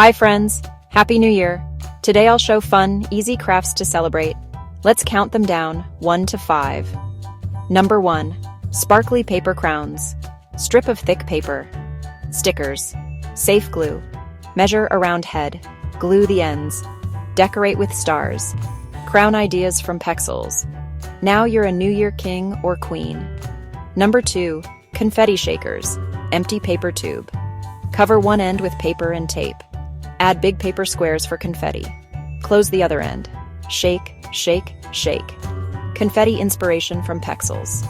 Hi friends, Happy New Year! Today I'll show fun, easy crafts to celebrate. Let's count them down, 1 to 5. Number 1. Sparkly paper crowns. Strip of thick paper. Stickers. Safe glue. Measure around head. Glue the ends. Decorate with stars. Crown ideas from Pexels. Now you're a New Year king or queen. Number 2. Confetti shakers. Empty paper tube. Cover one end with paper and tape. Add big paper squares for confetti. Close the other end. Shake, shake, shake. Confetti inspiration from Pexels.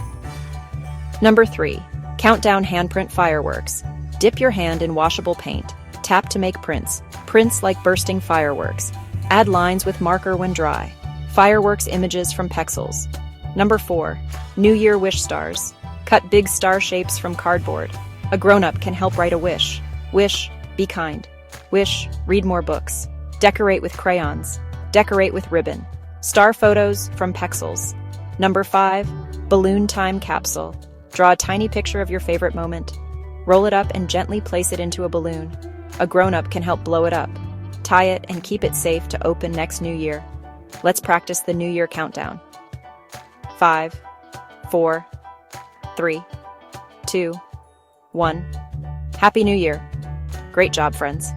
Number 3. Countdown handprint fireworks. Dip your hand in washable paint. Tap to make prints. Prints like bursting fireworks. Add lines with marker when dry. Fireworks images from Pexels. Number 4. New Year wish stars. Cut big star shapes from cardboard. A grown-up can help write a wish. Wish, be kind. Wish, read more books. Decorate with crayons. Decorate with ribbon. Star photos from Pexels. Number 5. Balloon time capsule. Draw a tiny picture of your favorite moment. Roll it up and gently place it into a balloon. A grown-up can help blow it up. Tie it and keep it safe to open next New Year. Let's practice the New Year countdown. 5, 4, 3, 2, 1. Happy New Year! Great job, friends.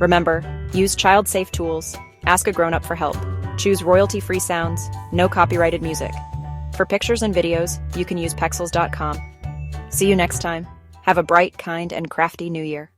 Remember, use child-safe tools, ask a grown-up for help, choose royalty-free sounds, no copyrighted music. For pictures and videos, you can use Pexels.com. See you next time. Have a bright, kind, and crafty New Year.